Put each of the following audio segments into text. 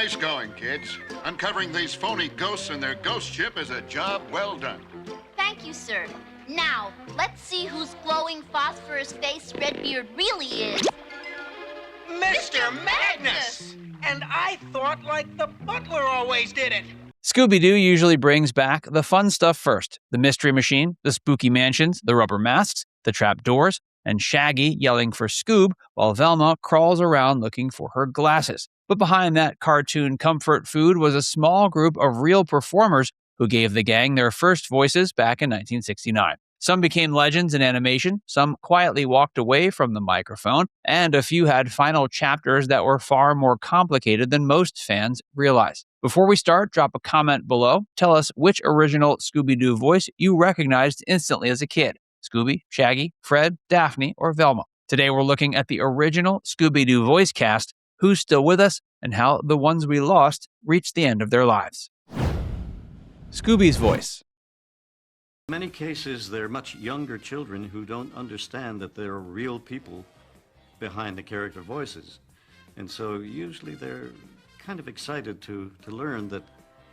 Nice going, kids. Uncovering these phony ghosts and their ghost ship is a job well done. Thank you, sir. Now, let's see whose glowing phosphorus face Redbeard really is. Mr. Magnus! And I thought like the butler always did it. Scooby-Doo usually brings back the fun stuff first. The Mystery Machine, the spooky mansions, the rubber masks, the trap doors, and Shaggy yelling for Scoob while Velma crawls around looking for her glasses. But behind that cartoon comfort food was a small group of real performers who gave the gang their first voices back in 1969. Some became legends in animation, some quietly walked away from the microphone, and a few had final chapters that were far more complicated than most fans realize. Before we start, drop a comment below. Tell us which original Scooby-Doo voice you recognized instantly as a kid. Scooby, Shaggy, Fred, Daphne, or Velma. Today we're looking at the original Scooby-Doo voice cast, who's still with us, and how the ones we lost reached the end of their lives. Scooby's voice. In many cases, they're much younger children who don't understand that there are real people behind the character voices. And so usually they're kind of excited to learn that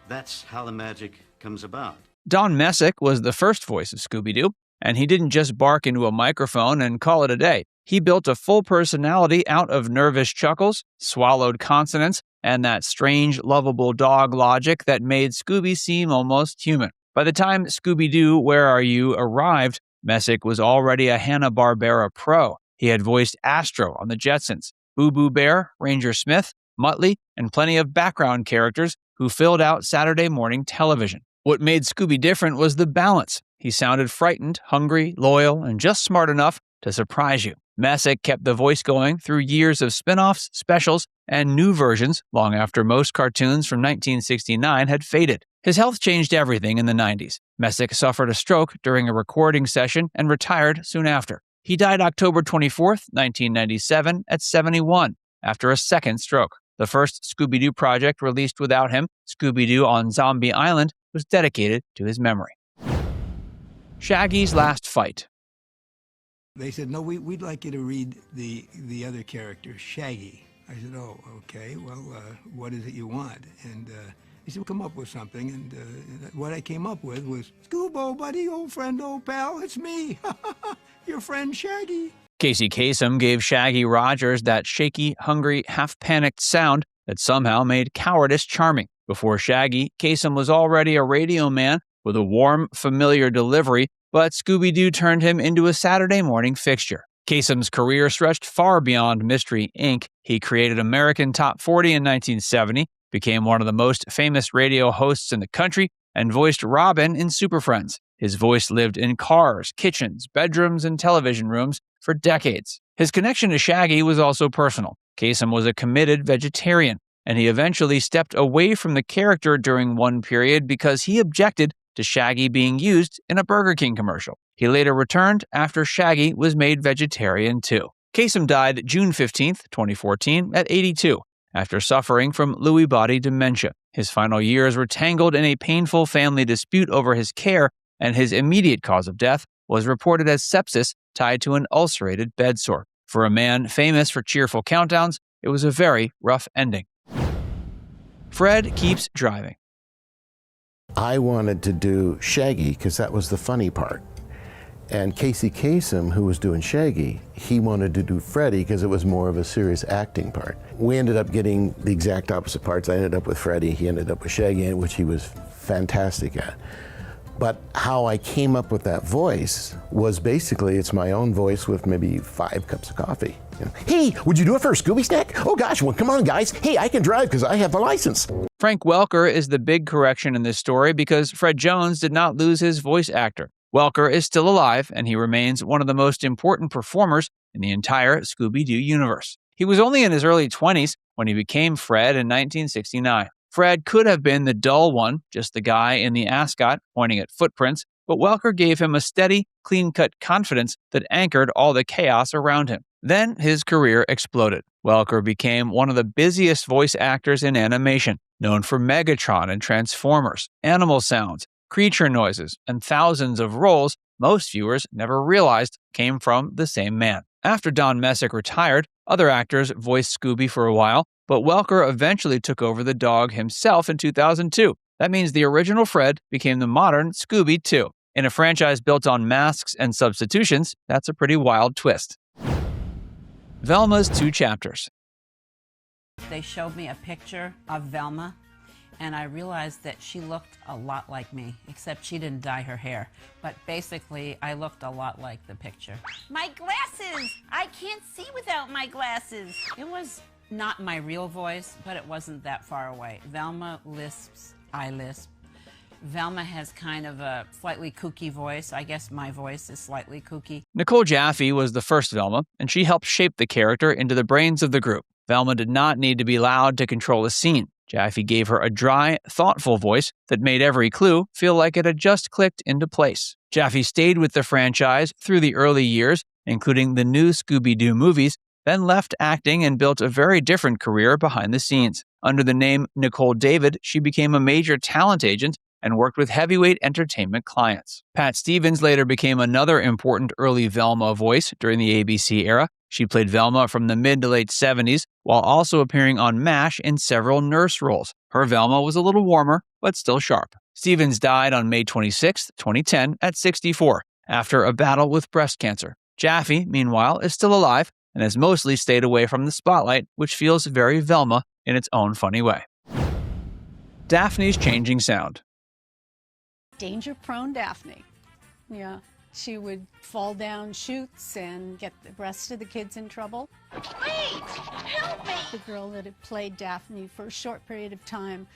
that's how the magic comes about. Don Messick was the first voice of Scooby-Doo, and he didn't just bark into a microphone and call it a day. He built a full personality out of nervous chuckles, swallowed consonants, and that strange, lovable dog logic that made Scooby seem almost human. By the time Scooby-Doo, Where Are You? Arrived, Messick was already a Hanna-Barbera pro. He had voiced Astro on the Jetsons, Boo Boo Bear, Ranger Smith, Muttley, and plenty of background characters who filled out Saturday morning television. What made Scooby different was the balance. He sounded frightened, hungry, loyal, and just smart enough to surprise you. Messick kept the voice going through years of spin-offs, specials, and new versions long after most cartoons from 1969 had faded. His health changed everything in the 90s. Messick suffered a stroke during a recording session and retired soon after. He died October 24, 1997 at 71 after a second stroke. The first Scooby-Doo project released without him, Scooby-Doo on Zombie Island, was dedicated to his memory. Shaggy's last fight. They said, no, we'd like you to read the other character, Shaggy. I said, oh, okay, well, what is it you want? And he said, we'll come up with something. And what I came up with was, Scoobo, buddy, old friend, old pal, it's me, your friend Shaggy. Kasem gave Shaggy Rogers that shaky, hungry, half-panicked sound that somehow made cowardice charming. Before Shaggy, Kasem was already a radio man with a warm, familiar delivery, but Scooby-Doo turned him into a Saturday morning fixture. Kasem's career stretched far beyond Mystery, Inc. He created American Top 40 in 1970, became one of the most famous radio hosts in the country, and voiced Robin in Super Friends. His voice lived in cars, kitchens, bedrooms, and television rooms for decades. His connection to Shaggy was also personal. Kasem was a committed vegetarian, and he eventually stepped away from the character during one period because he objected to Shaggy being used in a Burger King commercial. He later returned after Shaggy was made vegetarian too. Kasem died June 15, 2014 at 82 after suffering from Lewy body dementia. His final years were tangled in a painful family dispute over his care, and his immediate cause of death was reported as sepsis tied to an ulcerated bedsore. For a man famous for cheerful countdowns, it was a very rough ending. Fred keeps driving. I wanted to do Shaggy because that was the funny part. And Kasem, who was doing Shaggy, he wanted to do Freddy because it was more of a serious acting part. We ended up getting the exact opposite parts. I ended up with Freddy, he ended up with Shaggy, which he was fantastic at. But how I came up with that voice was basically, it's my own voice with maybe 5 cups of coffee. You know, hey, would you do it for a Scooby snack? Oh gosh, well come on guys. Hey, I can drive because I have the license. Frank Welker is the big correction in this story because Fred Jones did not lose his voice actor. Welker is still alive, and he remains one of the most important performers in the entire Scooby-Doo universe. He was only in his early 20s when he became Fred in 1969. Fred could have been the dull one, just the guy in the ascot pointing at footprints, but Welker gave him a steady, clean-cut confidence that anchored all the chaos around him. Then his career exploded. Welker became one of the busiest voice actors in animation, known for Megatron and Transformers, animal sounds, creature noises, and thousands of roles most viewers never realized came from the same man. After Don Messick retired, other actors voiced Scooby for a while, but Welker eventually took over the dog himself in 2002. That means the original Fred became the modern Scooby-Doo. In a franchise built on masks and substitutions, that's a pretty wild twist. Velma's 2 chapters. They showed me a picture of Velma, and I realized that she looked a lot like me, except she didn't dye her hair. But basically, I looked a lot like the picture. My glasses! I can't see without my glasses! It was not my real voice, but it wasn't that far away. Velma lisps, I lisp. Velma has kind of a slightly kooky voice. I guess my voice is slightly kooky. Nicole Jaffe was the first Velma, and she helped shape the character into the brains of the group. Velma did not need to be loud to control a scene. Jaffe gave her a dry, thoughtful voice that made every clue feel like it had just clicked into place. Jaffe stayed with the franchise through the early years, including the new Scooby-Doo movies, then left acting and built a very different career behind the scenes. Under the name Nicole David, she became a major talent agent and worked with heavyweight entertainment clients. Pat Stevens later became another important early Velma voice during the ABC era. She played Velma from the mid to late 70s, while also appearing on MASH in several nurse roles. Her Velma was a little warmer, but still sharp. Stevens died on May 26, 2010, at 64, after a battle with breast cancer. Jaffe, meanwhile, is still alive and has mostly stayed away from the spotlight, which feels very Velma in its own funny way. Daphne's changing sound. Danger-prone Daphne. Yeah, she would fall down chutes and get the rest of the kids in trouble. Wait! Help me! The girl that had played Daphne for a short period of time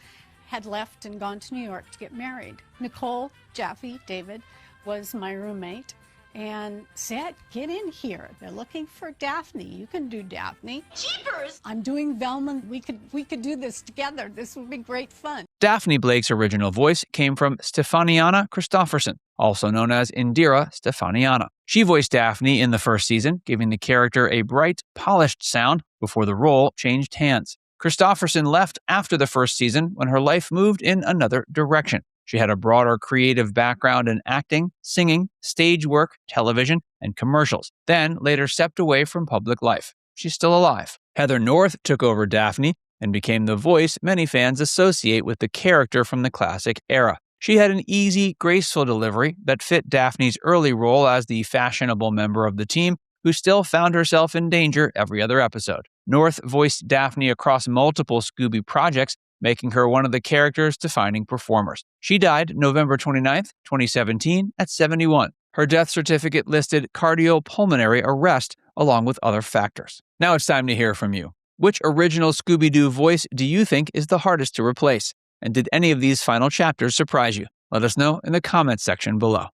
had left and gone to New York to get married. Nicole Jaffe David was my roommate and said, "Get in here. They're looking for Daphne. You can do Daphne." Jeepers! I'm doing Velma. We could do this together. This would be great fun. Daphne Blake's original voice came from Stefaniana Christofferson, also known as Indira Stefaniana. She voiced Daphne in the first season, giving the character a bright, polished sound before the role changed hands. Christofferson left after the first season when her life moved in another direction. She had a broader creative background in acting, singing, stage work, television, and commercials, then later stepped away from public life. She's still alive. Heather North took over Daphne and became the voice many fans associate with the character from the classic era. She had an easy, graceful delivery that fit Daphne's early role as the fashionable member of the team who still found herself in danger every other episode. North voiced Daphne across multiple Scooby projects, making her one of the character's defining performers. She died November 29, 2017, at 71. Her death certificate listed cardiopulmonary arrest along with other factors. Now it's time to hear from you. Which original Scooby-Doo voice do you think is the hardest to replace? And did any of these final chapters surprise you? Let us know in the comments section below.